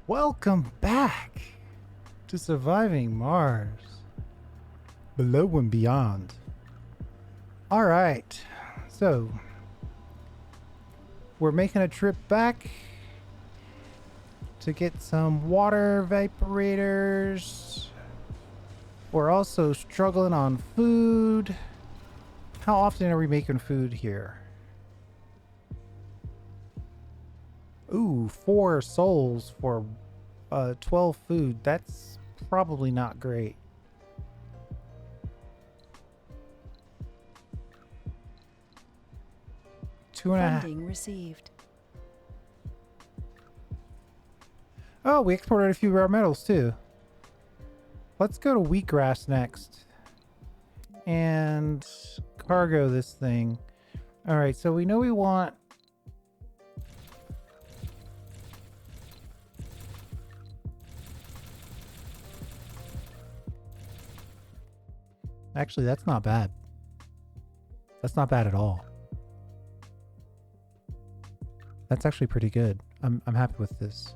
Welcome back to Surviving Mars, Below and Beyond. All right, so we're making a trip back to get some water vaporators. We're also struggling on food. How often are we making food here? Ooh, 4 souls for 12 food. That's probably not great. Two and a half. Funding received. Oh, we exported a few rare metals too. Let's go to wheatgrass next. And cargo this thing. All right, so we know we want... Actually, that's not bad. That's not bad at all. That's actually pretty good. I'm happy with this.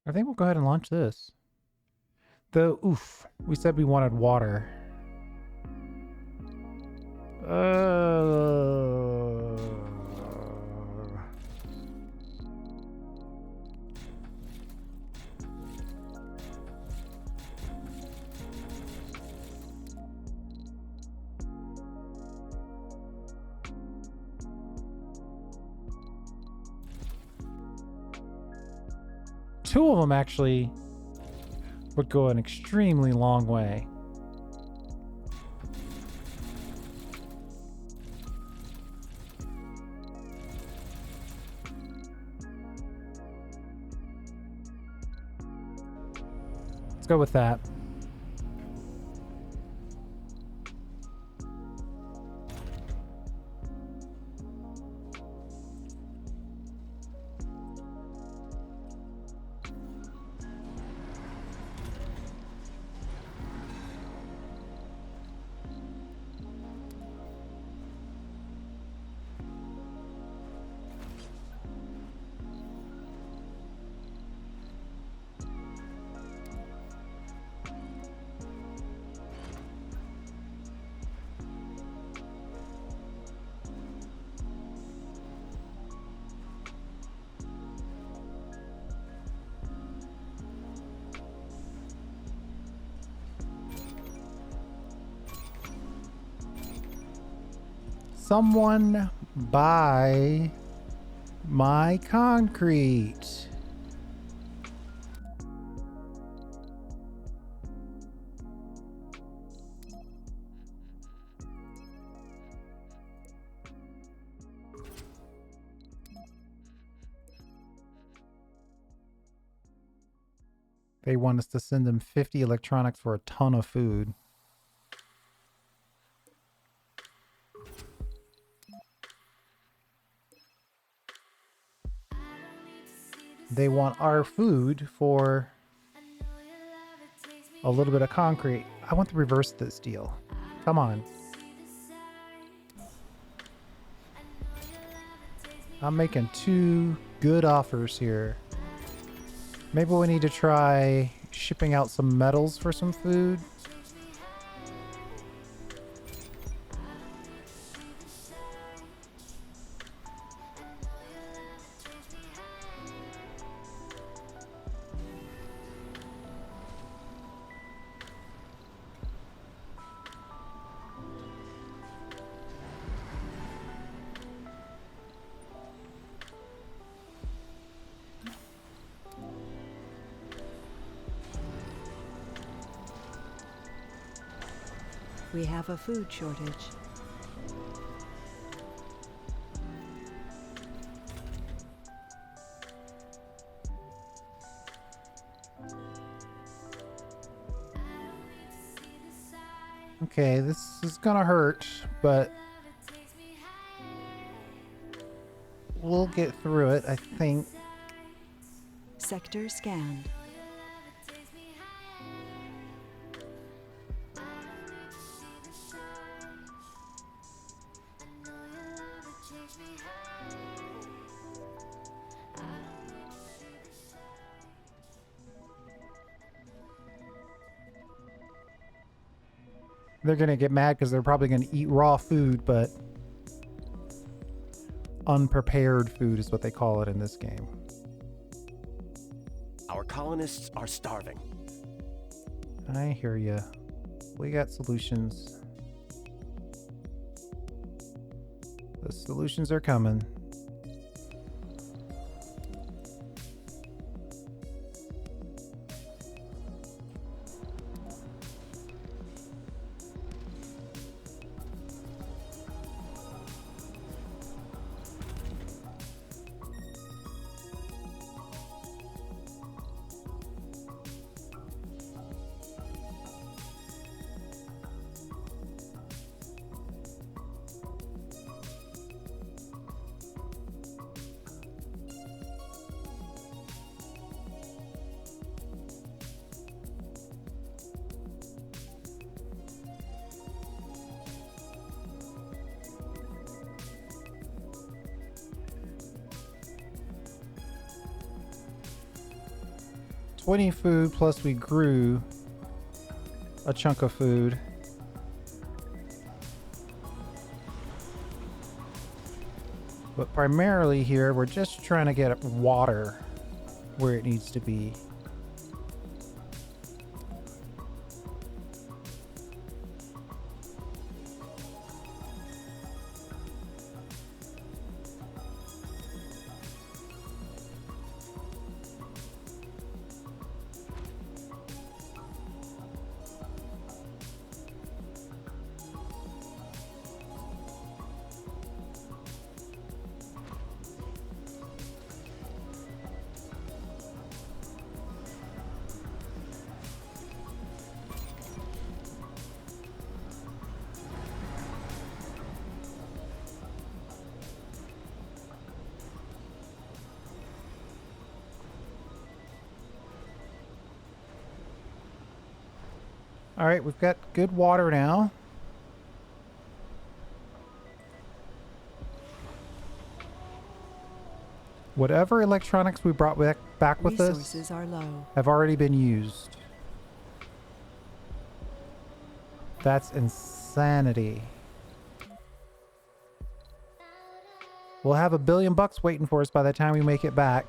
I think we'll go ahead and launch this. Though, oof, we said we wanted water. Two of them actually would go an extremely long way. Let's go with that. Someone buy my concrete. They want us to send them 50 electronics for a ton of food. They want our food for a little bit of concrete. I want to reverse this deal. Come on. I'm making 2 good offers here. Maybe we need to try shipping out some metals for some food. We have a food shortage. Okay, this is gonna hurt, but we'll get through it, I think. Sector scanned. They're gonna get mad because they're probably gonna eat raw food, but unprepared food is what they call it in this game. Our colonists are starving. I hear ya. We got solutions. The solutions are coming. $20 food plus we grew a chunk of food. But primarily here, we're just trying to get water where it needs to be. All right, we've got good water now. Whatever electronics we brought back with us Resources are low. have already been used. That's insanity. We'll have $1 billion waiting for us by the time we make it back.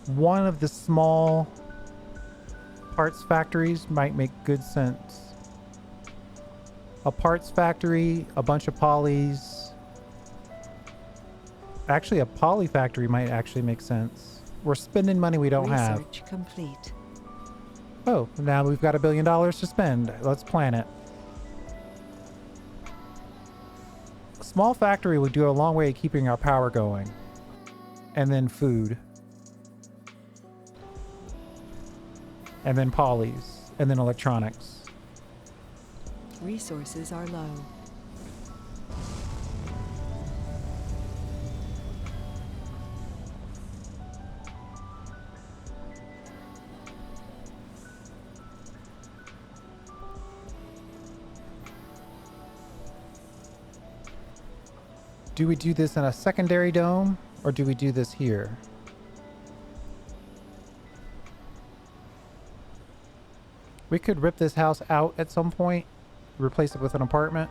One of the small parts factories might make good sense. A parts factory, a bunch of polys. Actually, a poly factory might actually make sense. We're spending money we don't have. Research complete. Oh, now we've got $1 billion to spend. Let's plan it. A small factory would go a long way of keeping our power going. And then food. And then polys. And then electronics. Resources are low. Do we do this in a secondary dome, or do we do this here? We could rip this house out at some point, replace it with an apartment,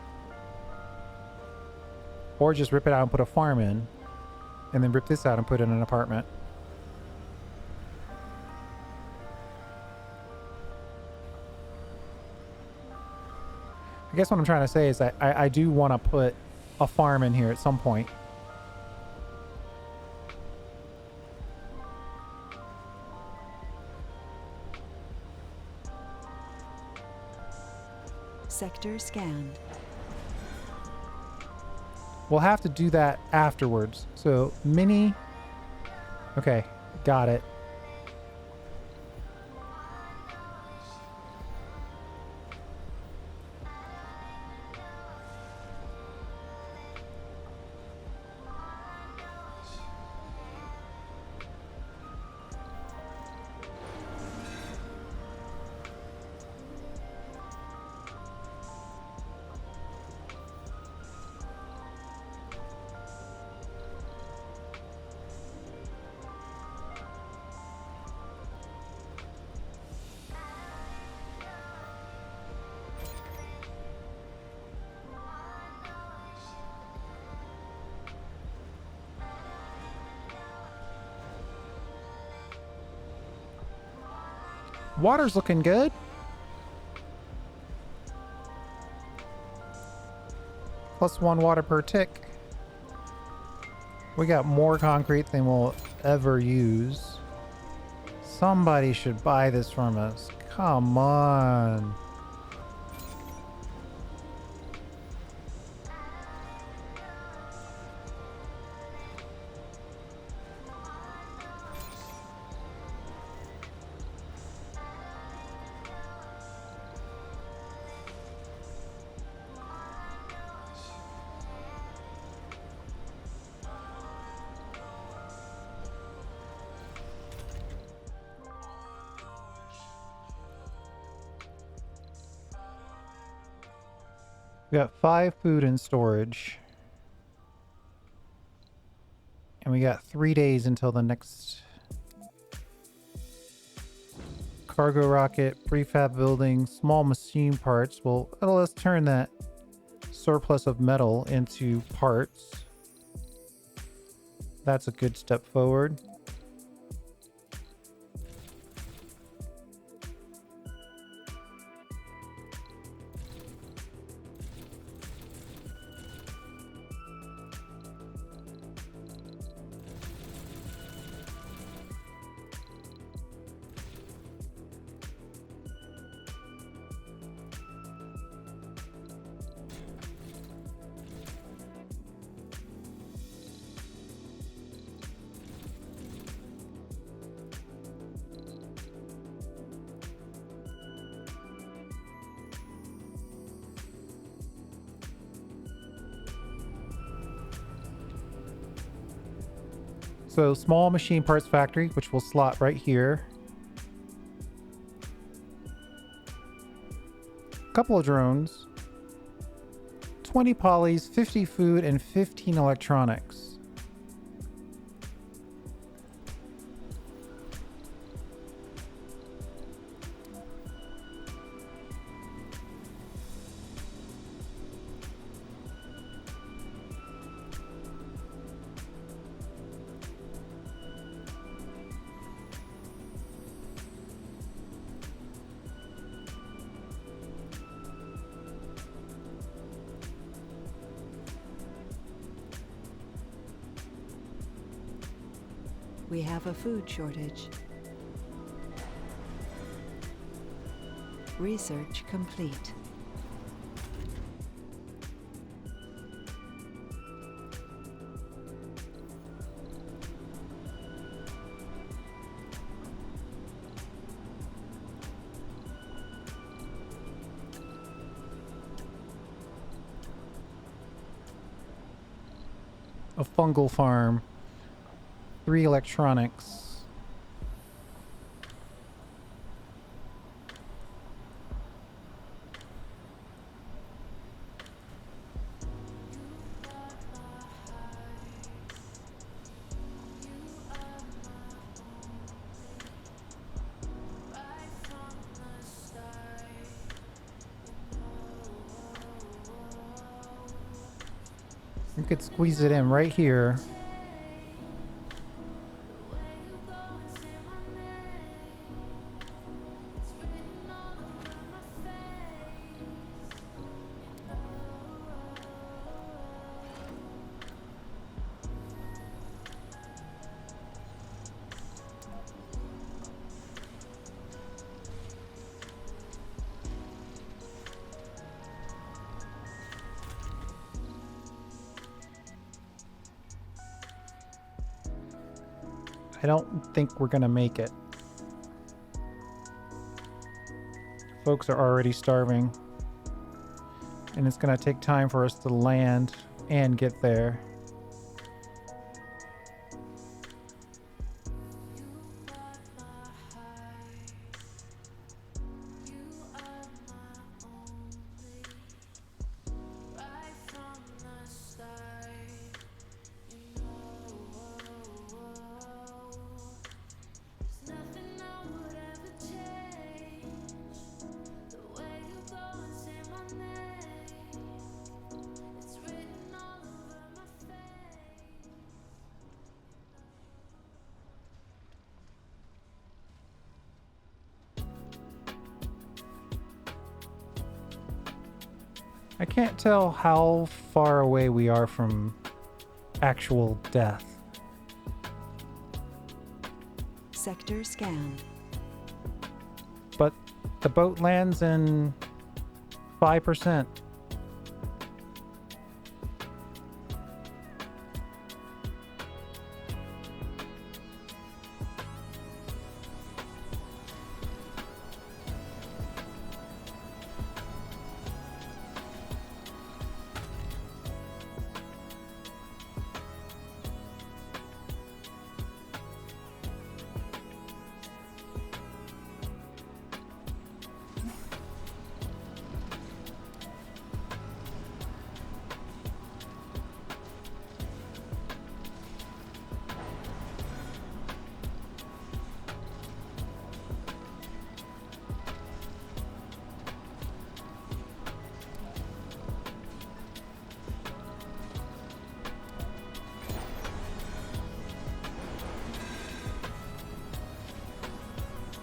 or just rip it out and put a farm in, and then rip this out and put in an apartment. I guess what I'm trying to say is that I do want to put a farm in here at some point. Sector scanned. We'll have to do that afterwards. So mini. Okay, got it. Water's looking good. +1 water per tick. We got more concrete than we'll ever use. Somebody should buy this from us. Come on. We got 5 food in storage. And we got 3 days until the next cargo rocket, prefab building, small machine parts. Well, let's turn that surplus of metal into parts. That's a good step forward. So small machine parts factory, which will slot right here. Couple of drones. 20 polys, 50 food, and 15 electronics. We have a food shortage. Research complete. A fungal farm. 3 electronics. We could squeeze it in right here. I don't think we're gonna make it. Folks are already starving. And it's gonna take time for us to land and get there. I can't tell how far away we are from actual death. Sector scanned. But the boat lands in 5%.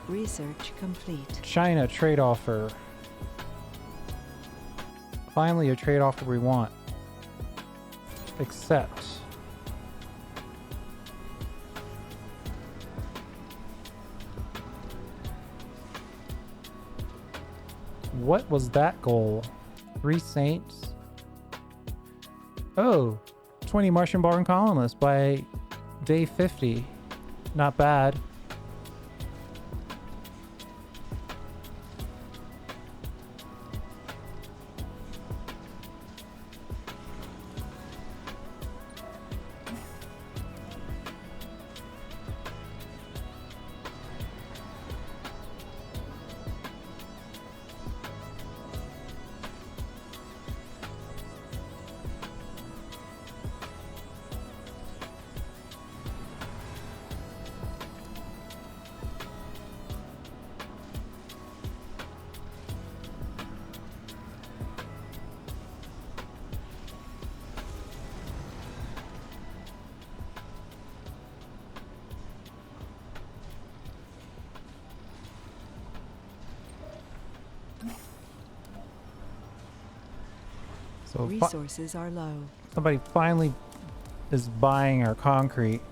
Research complete. China trade offer. Finally a trade offer we want. Accept. What was that goal? 3 saints? Oh, 20 Martian born colonists by day 50. Not bad. So Resources are low. somebody finally is buying our concrete.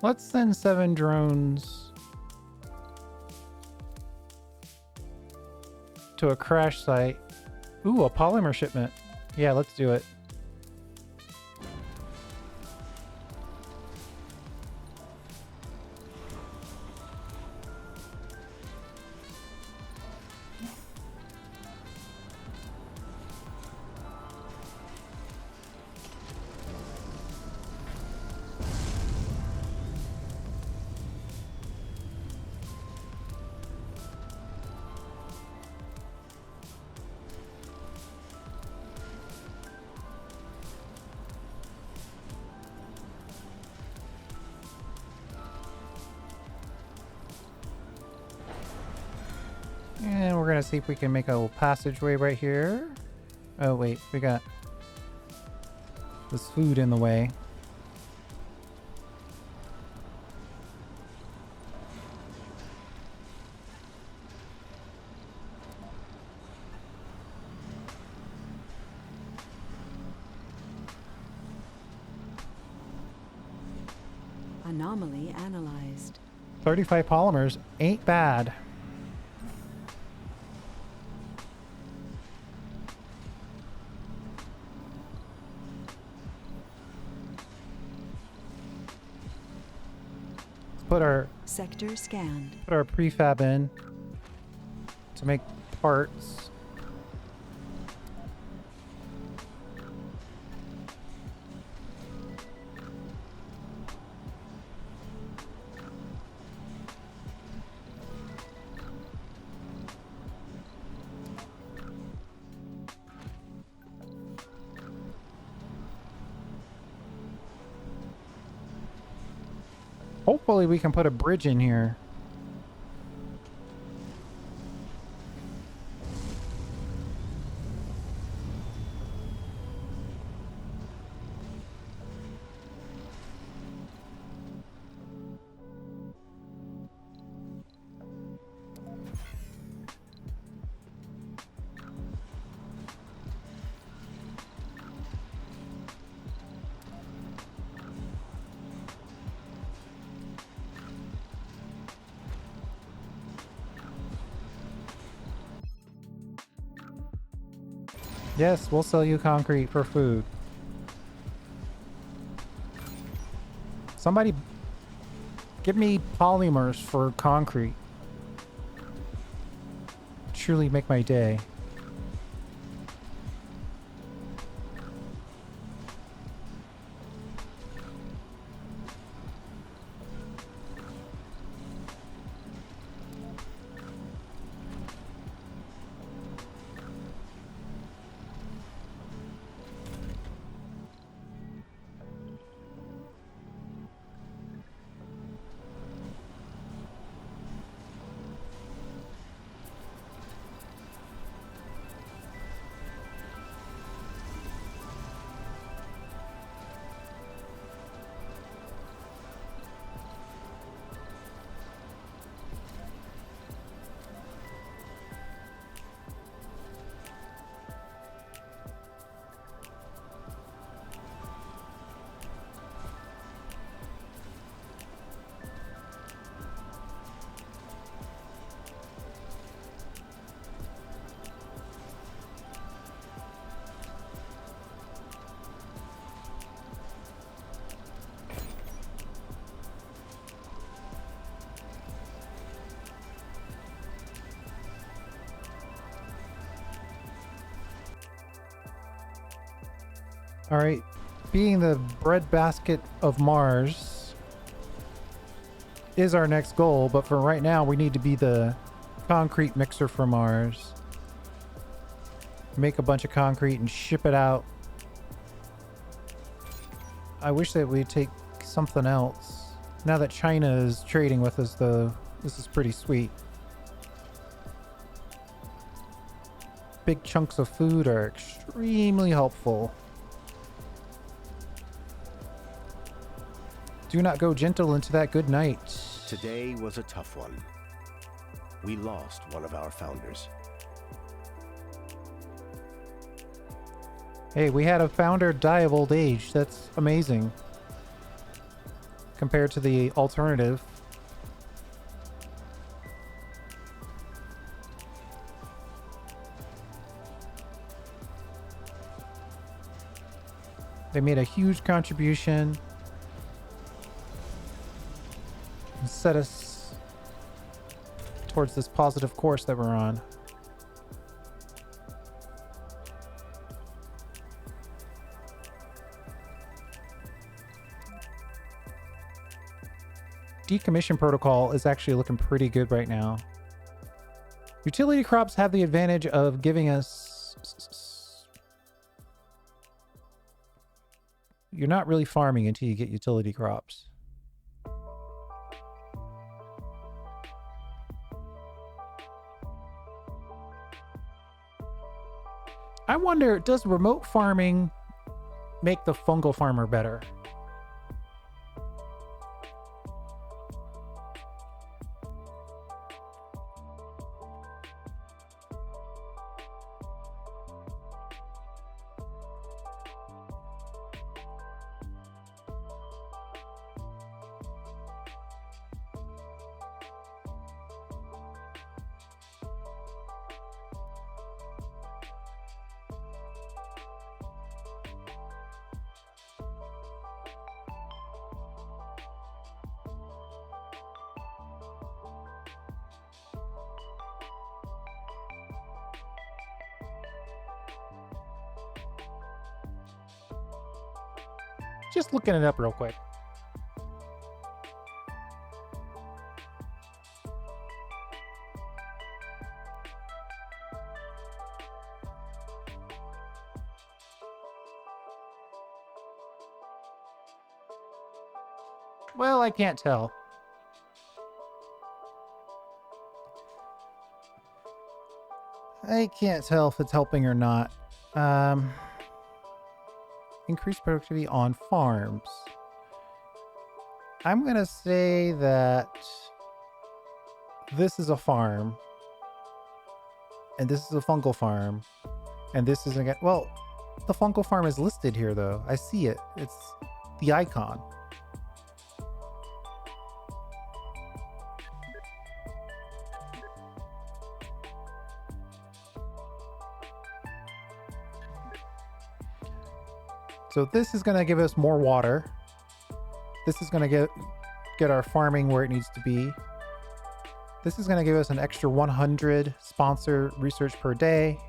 Let's send 7 drones to a crash site. Ooh, a polymer shipment. Yeah, let's do it. And we're gonna see if we can make a little passageway right here. Oh wait, we got this food in the way. Anomaly analyzed. 35 polymers ain't bad. put our Sector scanned. prefab in to make parts. Hopefully we can put a bridge in here. Yes, we'll sell you concrete for food. Somebody give me polymers for concrete. Truly make my day. All right, being the breadbasket of Mars is our next goal, but for right now, we need to be the concrete mixer for Mars. Make a bunch of concrete and ship it out. I wish that we'd take something else. Now that China is trading with us, though, this is pretty sweet. Big chunks of food are extremely helpful. Do not go gentle into that good night. Today was a tough one. We lost one of our founders. Hey, we had a founder die of old age. That's amazing. Compared to the alternative. They made a huge contribution. And set us towards this positive course that we're on. Decommission protocol is actually looking pretty good right now. Utility crops have the advantage of giving us... You're not really farming until you get utility crops. I wonder, does remote farming make the fungal farmer better? Just looking it up real quick. Well, I can't tell. I can't tell if it's helping or not. Increase productivity on farms. I'm going to say that this is a farm. And this is a fungal farm. And this is a... Well, the fungal farm is listed here, though. I see it. It's the icon. So this is going to give us more water. This is going to get our farming where it needs to be. This is going to give us an extra 100 sponsor research per day.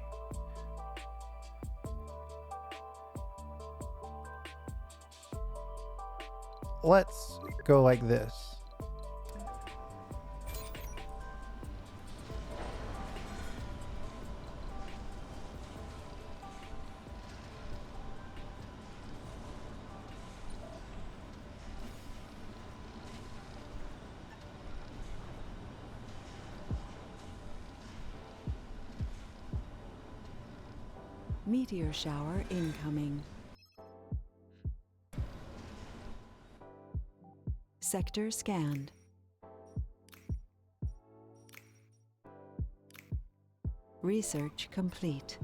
Let's go like this. Meteor shower incoming. Sector scanned. Research complete.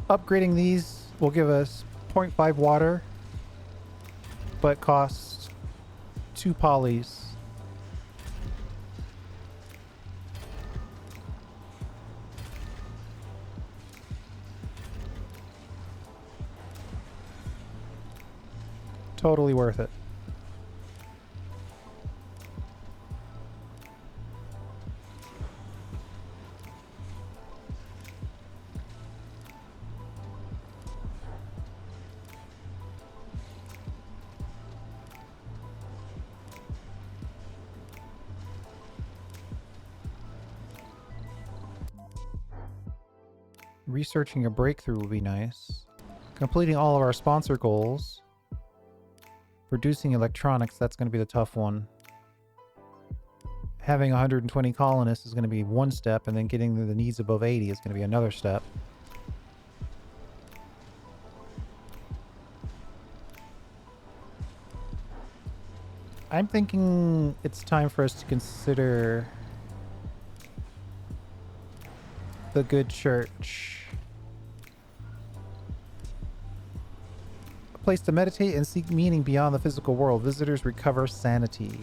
Upgrading these will give us 0.5 water, but costs 2 polys. Totally worth it. Researching a breakthrough will be nice. Completing all of our sponsor goals. Producing electronics, that's going to be the tough one. Having 120 colonists is going to be one step, and then getting the needs above 80 is going to be another step. I'm thinking it's time for us to consider the good church. A place to meditate and seek meaning beyond the physical world. Visitors recover sanity.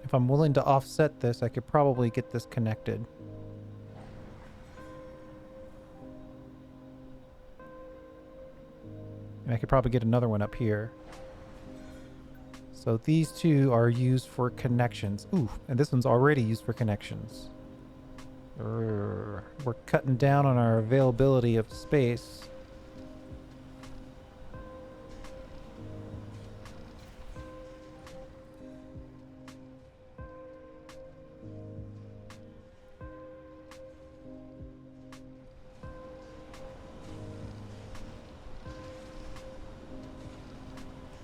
If I'm willing to offset this, I could probably get this connected. And I could probably get another one up here. So these two are used for connections. Ooh, and this one's already used for connections. We're cutting down on our availability of space.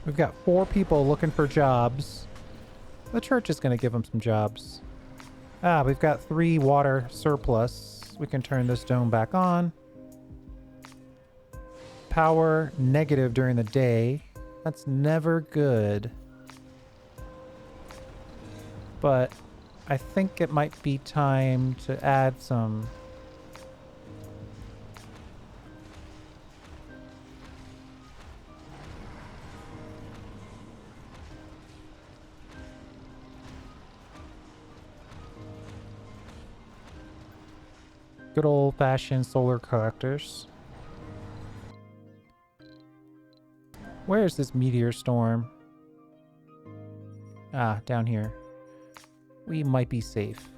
We've got 4 people looking for jobs. The church is going to give them some jobs. Ah, we've got 3 water surplus. We can turn this dome back on. Power negative during the day. That's never good. But I think it might be time to add some... Good old-fashioned solar collectors. Where is this meteor storm? Ah, down here. We might be safe.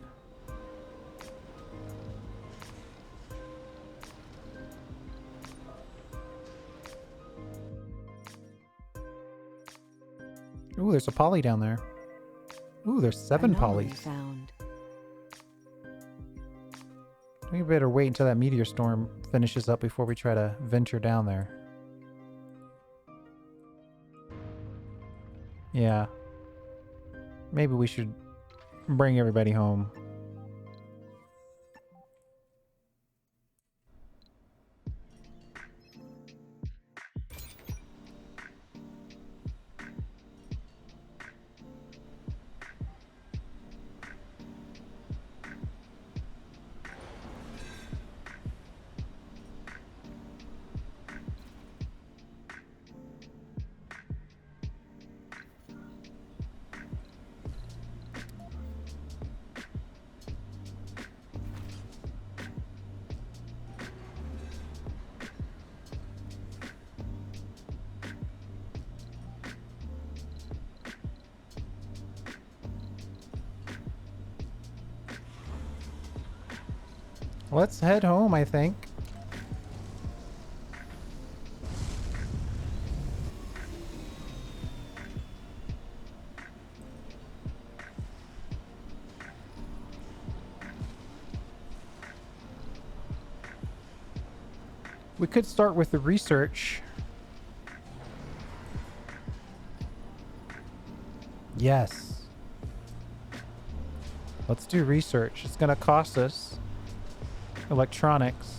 Ooh, there's a poly down there. Ooh, there's 7 Anomaly polys. found. We better wait until that meteor storm finishes up before we try to venture down there. Yeah. Maybe we should bring everybody home. Let's head home, I think. We could start with the research. Yes. Let's do research. It's gonna cost us electronics.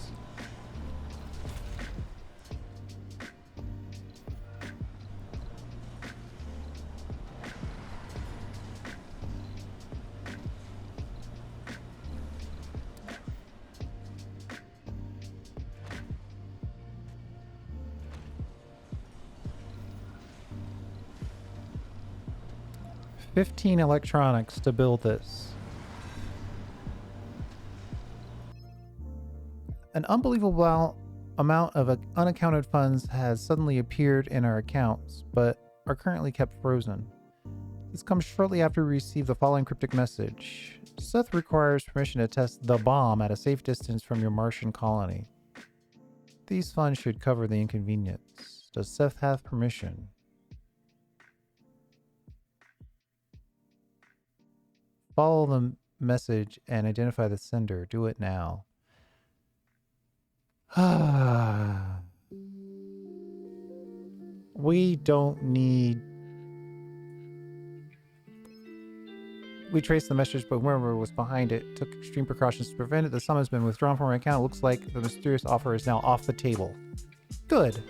$15 electronics to build this. An unbelievable amount of unaccounted funds has suddenly appeared in our accounts, but are currently kept frozen. This comes shortly after we receive the following cryptic message. Seth requires permission to test the bomb at a safe distance from your Martian colony. These funds should cover the inconvenience. Does Seth have permission? Follow the message and identify the sender. Do it now. We don't need... We traced the message, but whoever was behind it took extreme precautions to prevent it. The sum has been withdrawn from our account. It looks like the mysterious offer is now off the table. Good.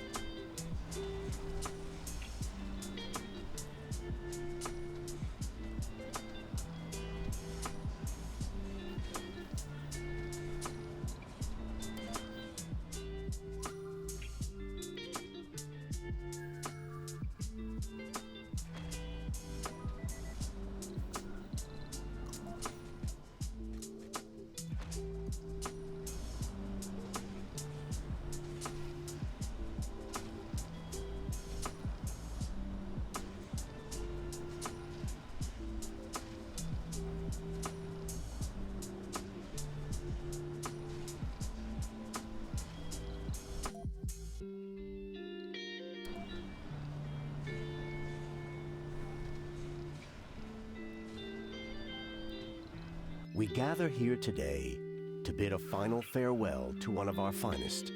We gather here today to bid a final farewell to one of our finest.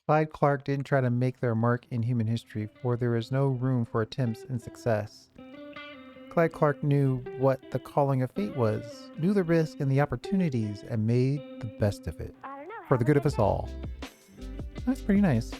Clyde Clark didn't try to make their mark in human history, for there is no room for attempts in success. Clyde Clark knew what the calling of fate was, knew the risk and the opportunities, and made the best of it, for the good of us all. That's pretty nice.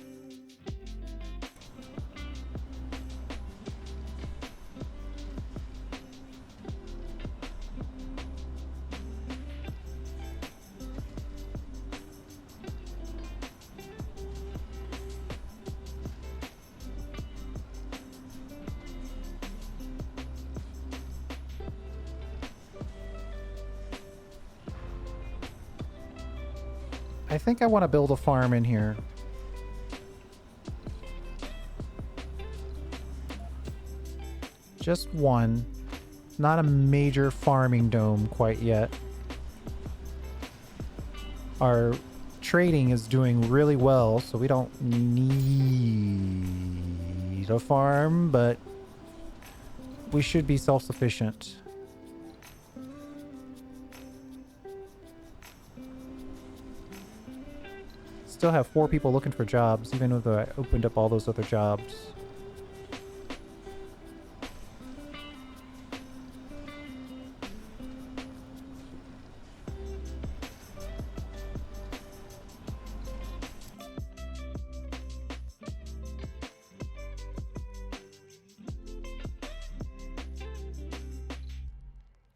I think I want to build a farm in here. Just one. Not a major farming dome quite yet. Our trading is doing really well, so we don't need a farm, but we should be self-sufficient. Still have 4 people looking for jobs, even though I opened up all those other jobs.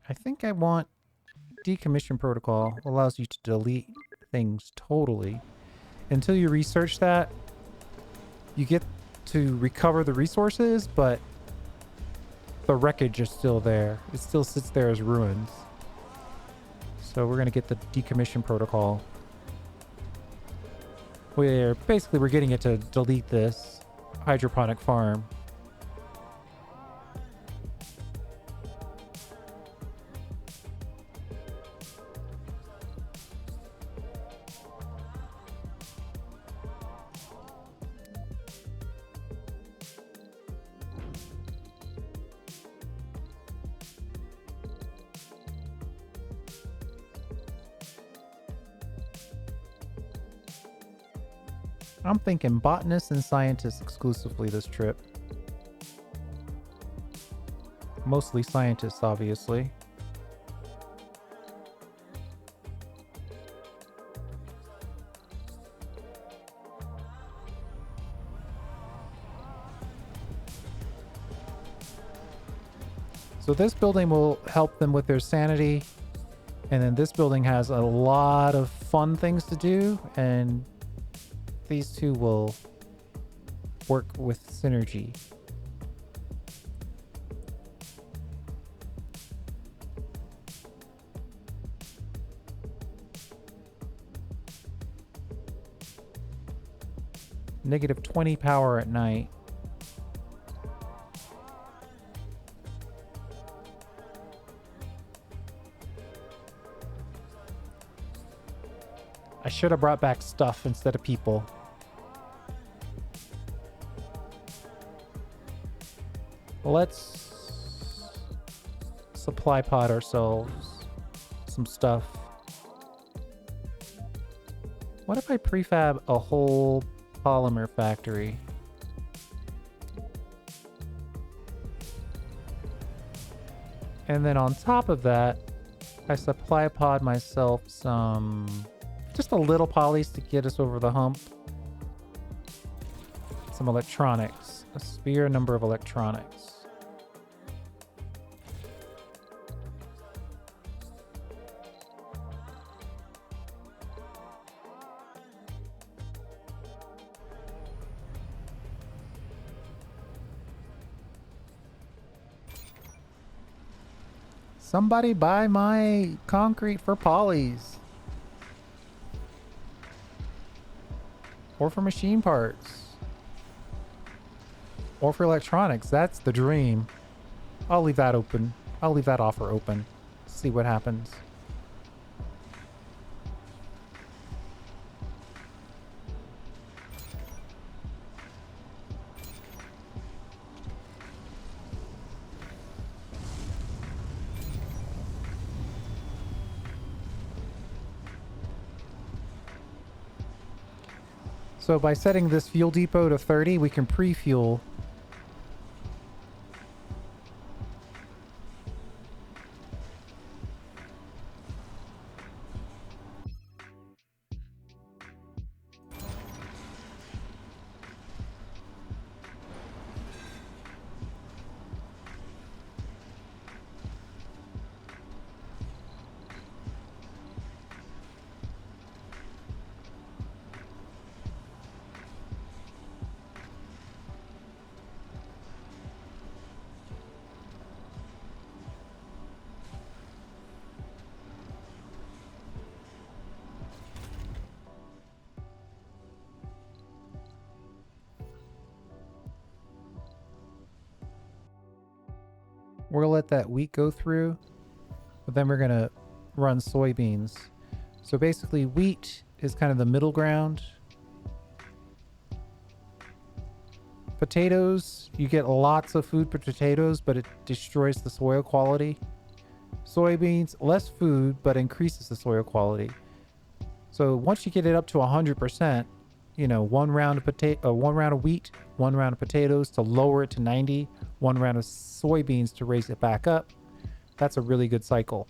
I think I want decommission protocol. Allows you to delete things totally. Until you research that, you get to recover the resources, but the wreckage is still there. It still sits there as ruins. So we're going to get the decommission protocol. We're getting it to delete this hydroponic farm. I'm thinking botanists and scientists exclusively this trip. Mostly scientists, obviously. So this building will help them with their sanity. And then this building has a lot of fun things to do, and these two will work with synergy. Negative 20 power at night. I should have brought back stuff instead of people. Let's supply pod ourselves some stuff. What if I prefab a whole polymer factory? And then on top of that, I supply pod myself some, just a little polys to get us over the hump. Some electronics, a sphere number of electronics. Somebody buy my concrete for polys. Or for machine parts. Or for electronics. That's the dream. I'll leave that open. I'll leave that offer open. See what happens. So by setting this fuel depot to 30, we can pre-fuel. We're gonna let that wheat go through, but then we're gonna run soybeans. So basically wheat is kind of the middle ground. Potatoes, you get lots of food for potatoes, but it destroys the soil quality. Soybeans, less food, but increases the soil quality. So once you get it up to 100%, you know, one round of wheat, one round of potatoes to lower it to 90, one round of soybeans to raise it back up. That's a really good cycle.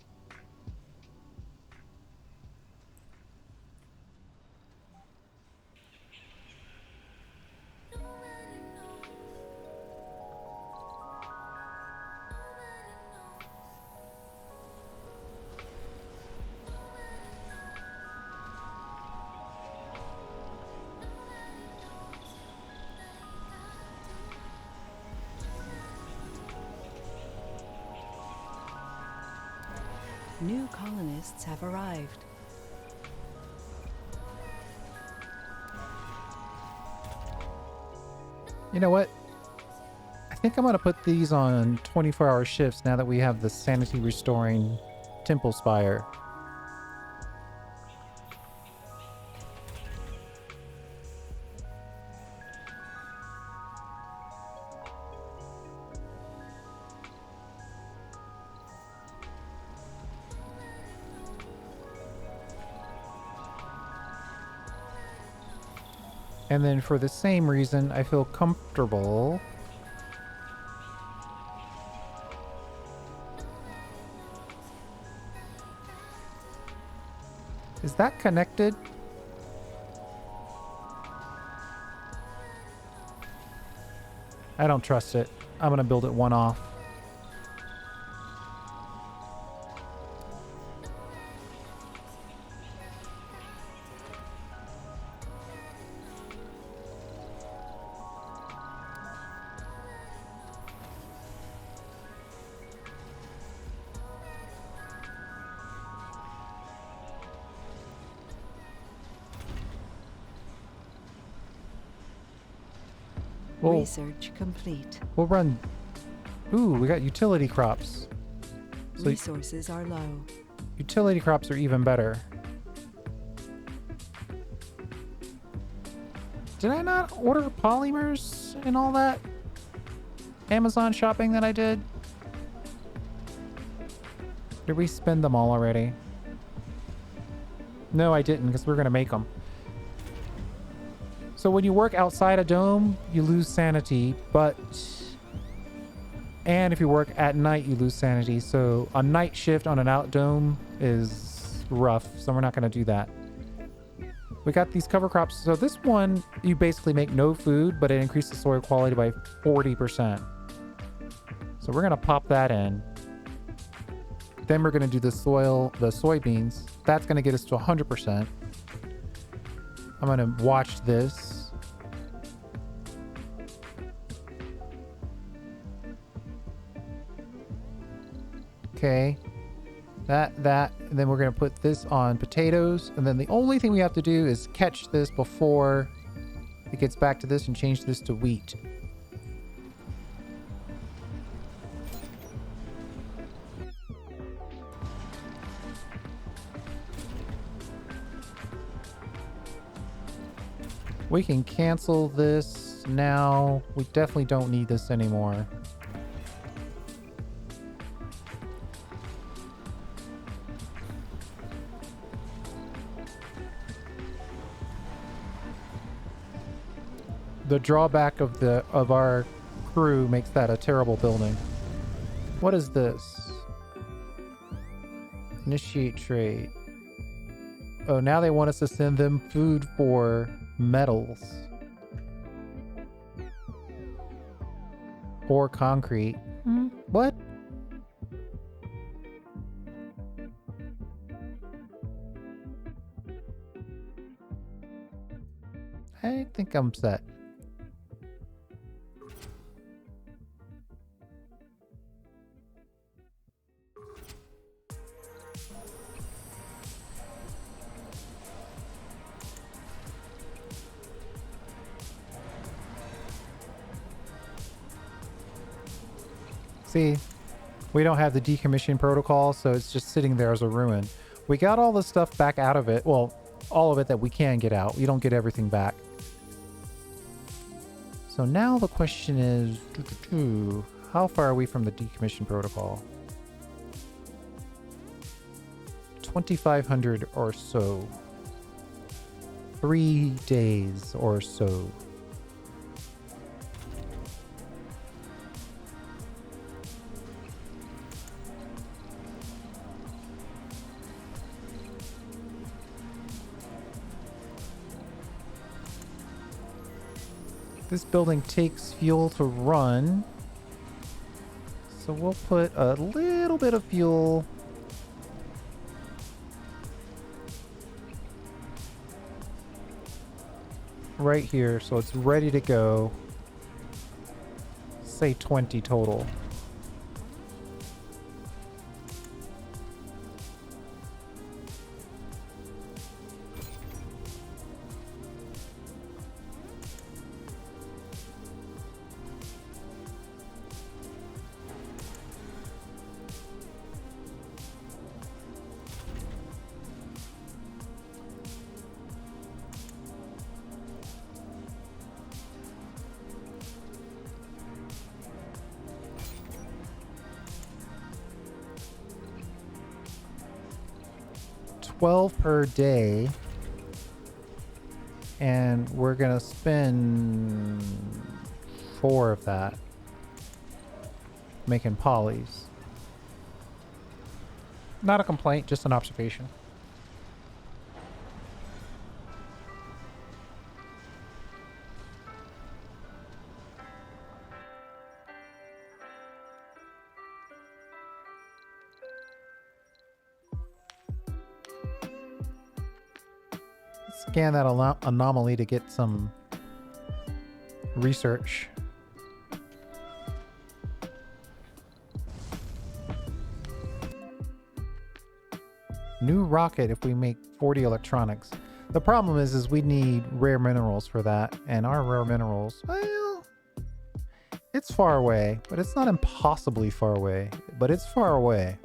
New colonists have arrived. You know what? I think I'm going to put these on 24-hour shifts now that we have the sanity restoring temple spire. And then for the same reason, I feel comfortable Is that connected? I don't trust it. I'm gonna build it one off. Research complete. We'll run... Ooh, we got utility crops. So resources are low. Utility crops are even better. Did I not order polymers and all that? Amazon shopping that I did? Did we spend them all already? No, I didn't, because we're going to make them. So when you work outside a dome, you lose sanity, but... And if you work at night, you lose sanity. So a night shift on an out dome is rough, so we're not going to do that. We got these cover crops. So this one, you basically make no food, but it increases soil quality by 40%. So we're going to pop that in. Then we're going to do the soybeans. That's going to get us to 100%. I'm going to watch this. Okay. That, and then we're going to put this on potatoes. And then the only thing we have to do is catch this before it gets back to this and change this to wheat. We can cancel this now. We definitely don't need this anymore. The drawback of our crew makes that a terrible building. What is this? Initiate trade. Oh, now they want us to send them food for metals. Or concrete. What? I think I'm set. See, We don't have the decommissioning protocol, so it's just sitting there as a ruin. We got all the stuff back out of it. Well, all of it that we can get out. We don't get everything back. So now the question is, how far are we from the decommission protocol? 2,500 or so. 3 days or so. This building takes fuel to run. So we'll put a little bit of fuel right here, so it's ready to go. Say 20 total. $12 per day, and we're gonna spend 4 of that making polys. Not a complaint, just an observation. Scan that anomaly to get some research. New rocket if we make 40 electronics. The problem is we need rare minerals for that, and our rare minerals, well, it's far away, but it's not impossibly far away, but it's far away.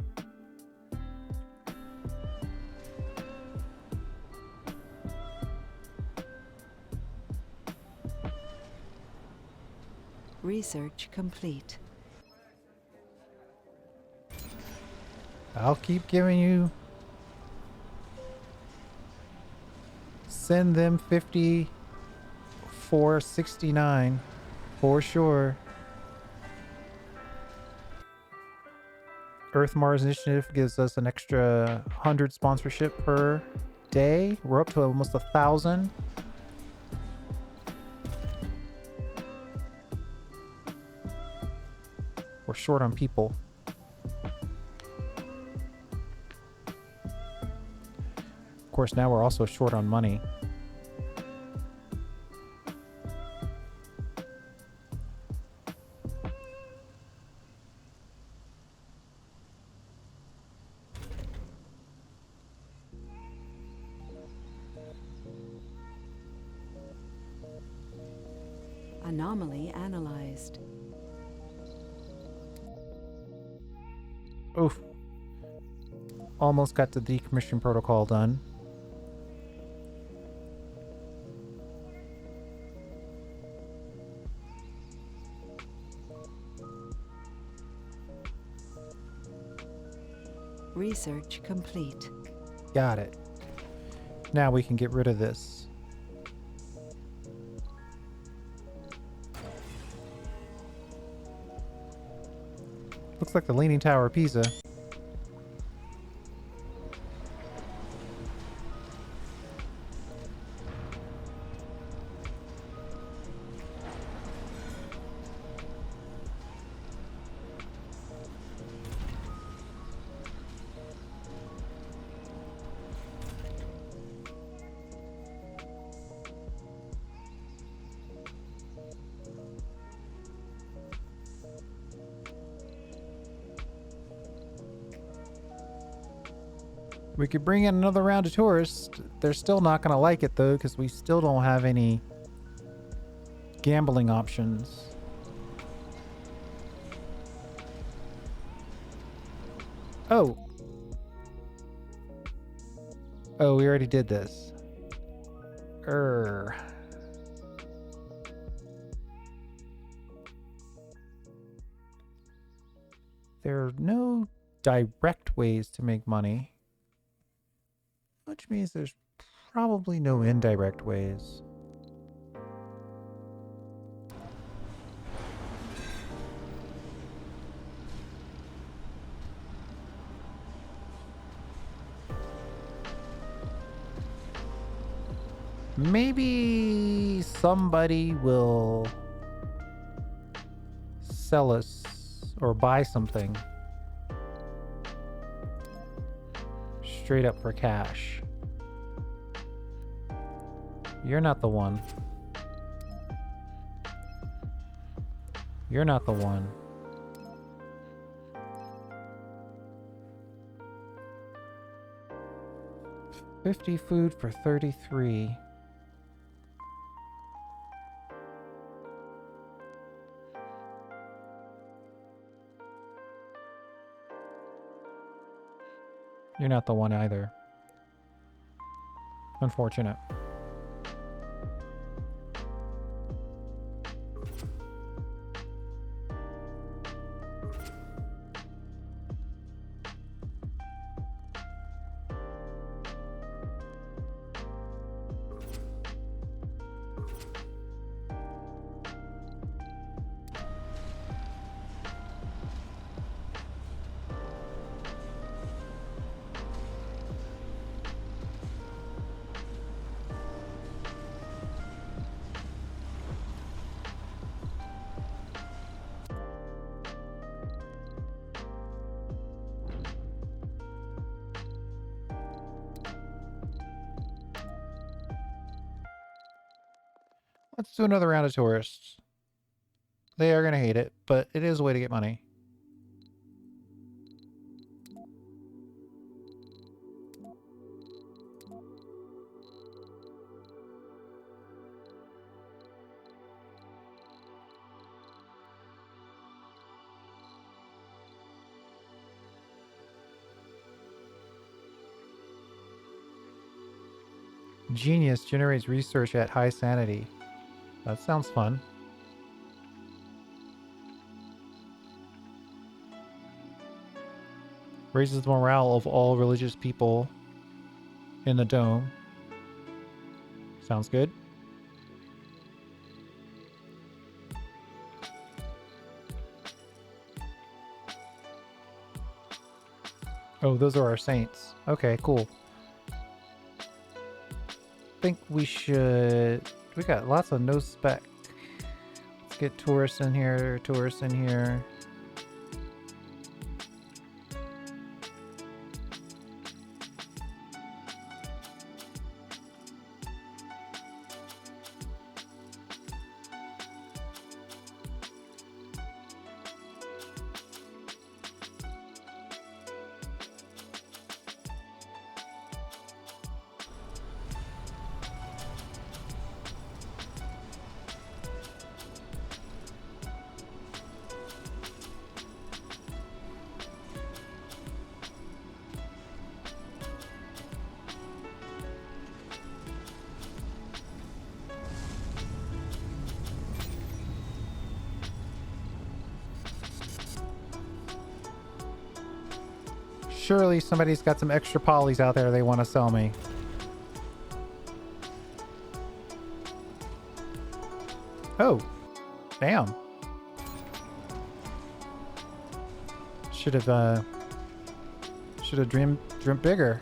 Research complete. I'll keep giving you. Send them 50 for 69 for sure. Earth Mars Initiative gives us an extra 100 sponsorship per day. We're up to almost 1,000. We're short on people. Of course, now we're also short on money. Anomaly analyzed. Oof. Almost got the decommission protocol done. Research complete. Got it. Now we can get rid of this. Looks like the Leaning Tower of Pisa. We could bring in another round of tourists. They're still not going to like it though, because we still don't have any gambling options. Oh. Oh, we already did this. There are no direct ways to make money, which means there's probably no indirect ways. Maybe somebody will sell us or buy something straight up for cash. You're not the one. You're not the one. $50 food for 33. You're not the one either. Unfortunate. Let's do another round of tourists. They are going to hate it, but it is a way to get money. Genius generates research at high sanity. That sounds fun. Raises the morale of all religious people in the dome. Sounds good. Oh, those are our saints. Okay, cool. Think we should... We got lots of no spec. Let's get tourists in here, tourists in here. Surely somebody's got some extra polys out there they want to sell me. Oh, damn. Should have dreamt bigger.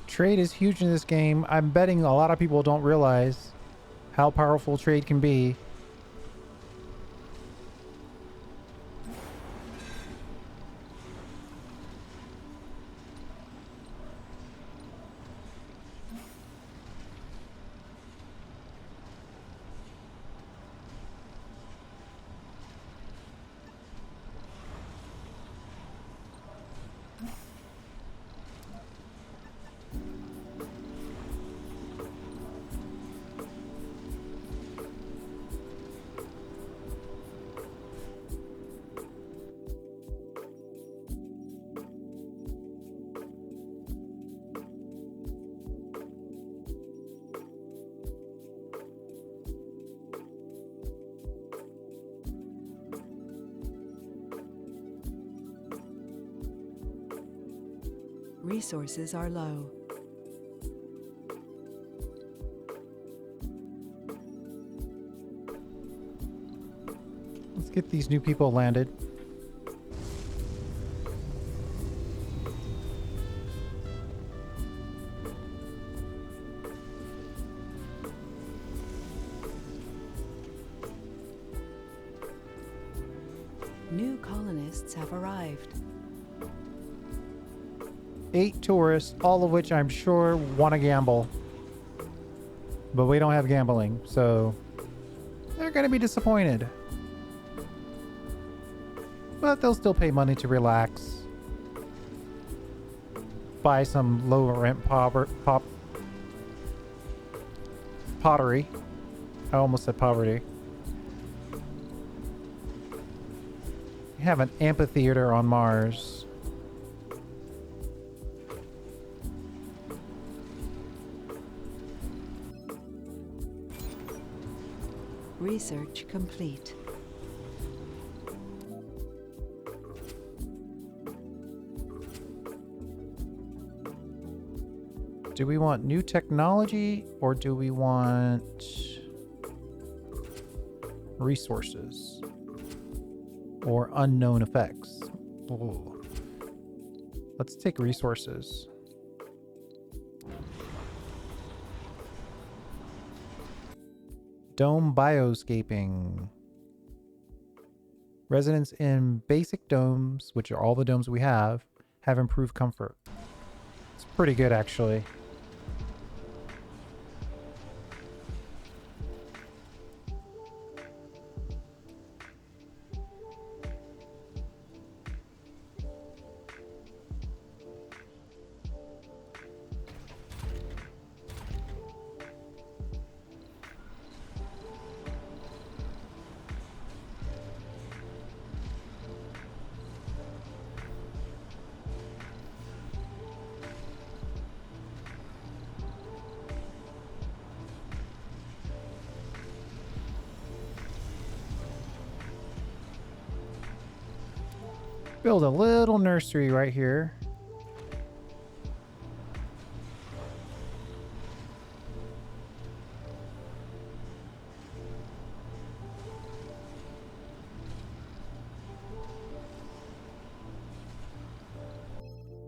Trade is huge in this game. I'm betting a lot of people don't realize how powerful trade can be. Resources are low. Let's get these new people landed. New colonists have arrived. 8 tourists, all of which I'm sure want to gamble. But we don't have gambling, so they're going to be disappointed. But they'll still pay money to relax. Buy some low rent pottery. I almost said poverty. Have an amphitheater on Mars. Research complete. Do we want new technology or do we want resources or unknown effects? Ooh. Let's take resources. Dome bioscaping. Residents in basic domes, which are all the domes we have improved comfort. It's pretty good, actually. Build a little nursery right here.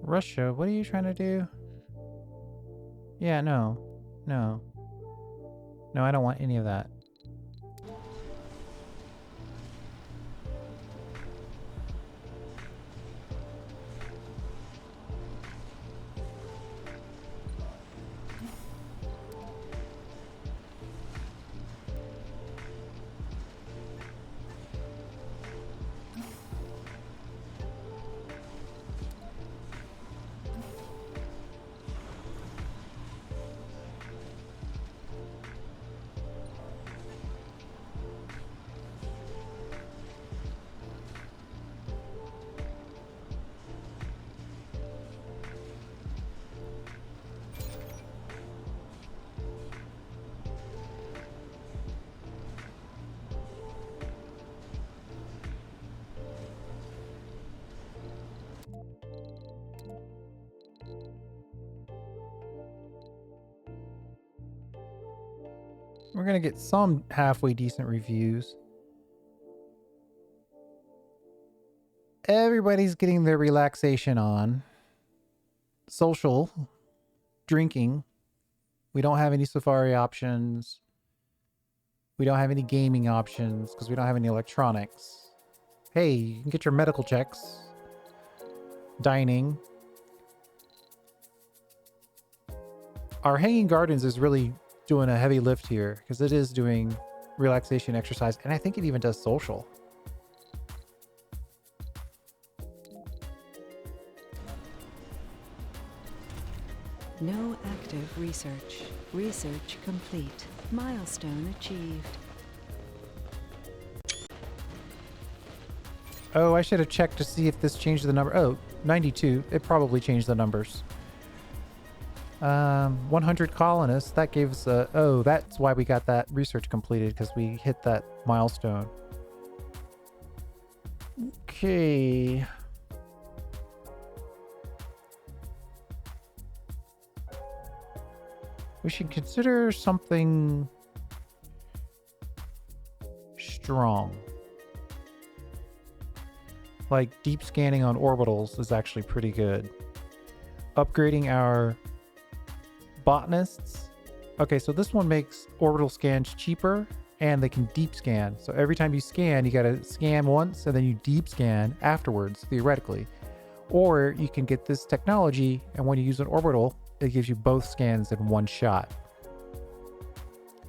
Russia, what are you trying to do? Yeah, no. No. No, I don't want any of that. We're gonna get some halfway decent reviews. Everybody's getting their relaxation on. social drinking. We don't have any safari options. We don't have any gaming options because we don't have any electronics. Hey, you can get your medical checks. Dining. Our hanging gardens is really doing a heavy lift here because it is doing relaxation exercise, and I think it even does social. No active research. Research complete. Milestone achieved. Oh, I should have checked to see if this changed the number. Oh, 92. It probably changed the numbers. 100 colonists. That gave us a... Oh, that's why we got that research completed, because we hit that milestone. Okay. We should consider something strong. Like deep scanning on orbitals is actually pretty good. Upgrading our botanists. Okay, so this one makes orbital scans cheaper and they can deep scan. So every time you scan, you gotta scan once and then you deep scan afterwards, theoretically. Or you can get this technology and when you use an orbital, it gives you both scans in one shot.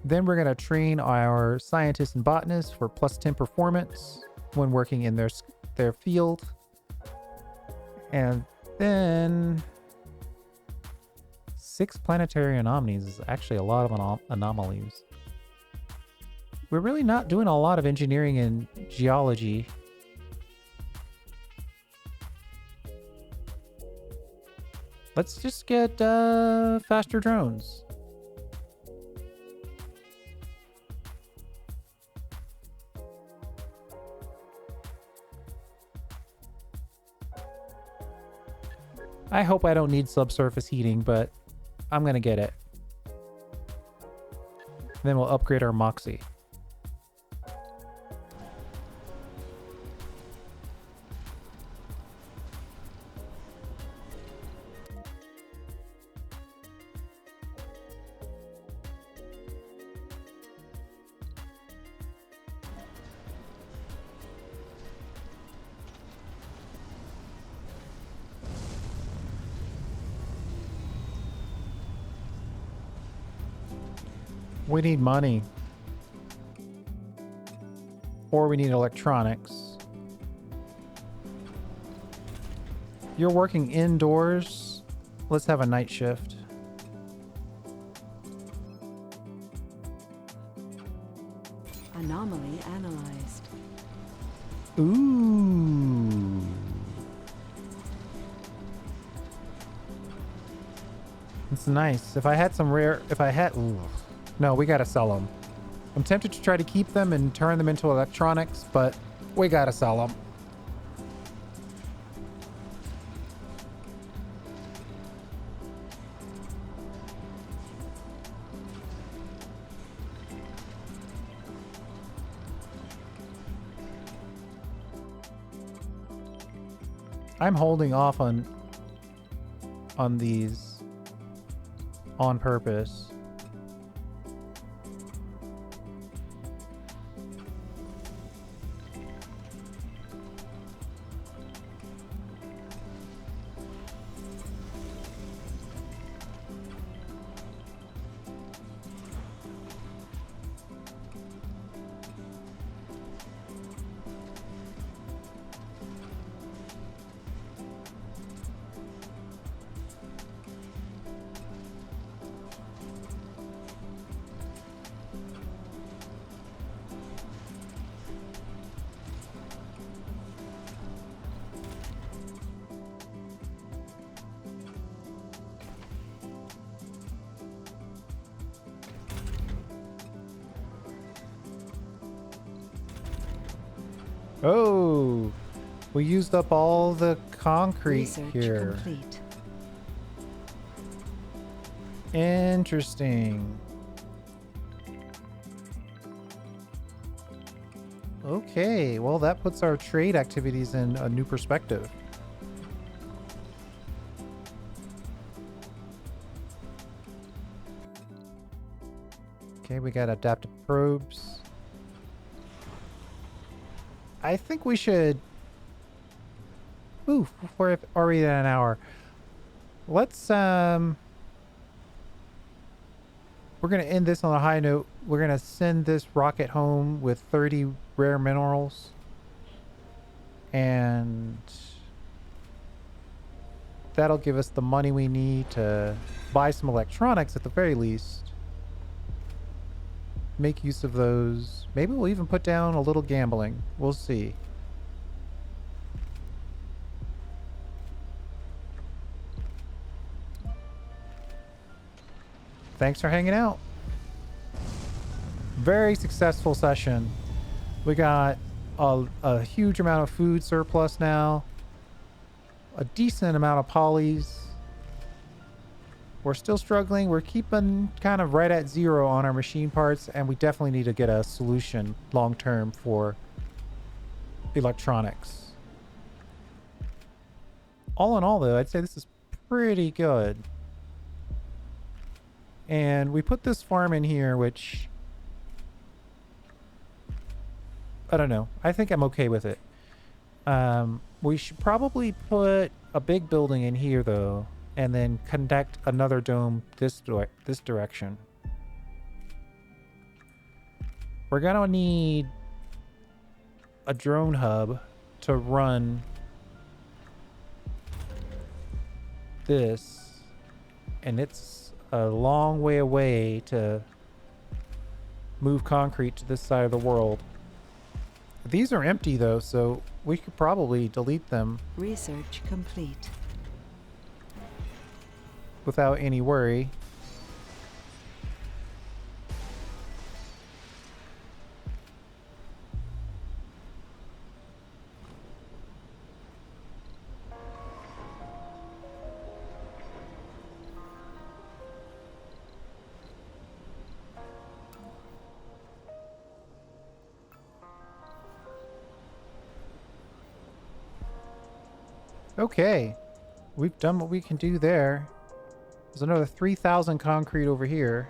Then we're gonna train our scientists and botanists for +10 performance when working in their field. And then 6 planetary anomalies is actually a lot of anomalies. We're really not doing a lot of engineering and geology. Let's just get faster drones. I hope I don't need subsurface heating, but I'm gonna get it. Then we'll upgrade our Moxie. We need money. Or we need electronics. You're working indoors. Let's have a night shift. Anomaly analyzed. Ooh. It's nice. If I had some rare... Ooh. No, we gotta sell them. I'm tempted to try to keep them and turn them into electronics, but we gotta sell them. I'm holding off on these on purpose. Oh, we used up all the concrete Research here. complete. Interesting. Okay, well that puts our trade activities in a new perspective. Okay, we got adaptive probes. I think we should... Ooh, we're already at an hour. Let's, we're going to end this on a high note. We're going to send this rocket home with 30 rare minerals. And that'll give us the money we need to buy some electronics at the very least. Make use of those. Maybe we'll even put down a little gambling. We'll see. Thanks for hanging out. Very successful session. We got a huge amount of food surplus now. A decent amount of polys. We're still struggling. We're keeping kind of right at zero on our machine parts, and we definitely need to get a solution long term for electronics. All in all, though, I'd say this is pretty good. And we put this farm in here, which... I don't know. I think I'm okay with it. We should probably put a big building in here, though, and then connect another dome this direction. We're gonna need a drone hub to run this, and it's a long way away to move concrete to this side of the world. These are empty though, so we could probably delete them Research complete. without any worry. Okay, we've done what we can do there. There's another 3,000 concrete over here.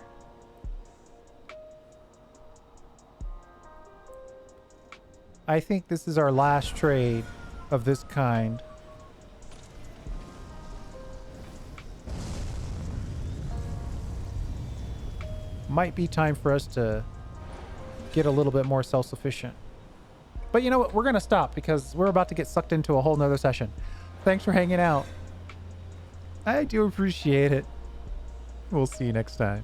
I think this is our last trade of this kind. Might be time for us to get a little bit more self-sufficient. But you know what? We're going to stop because we're about to get sucked into a whole nother session. Thanks for hanging out. I do appreciate it. We'll see you next time.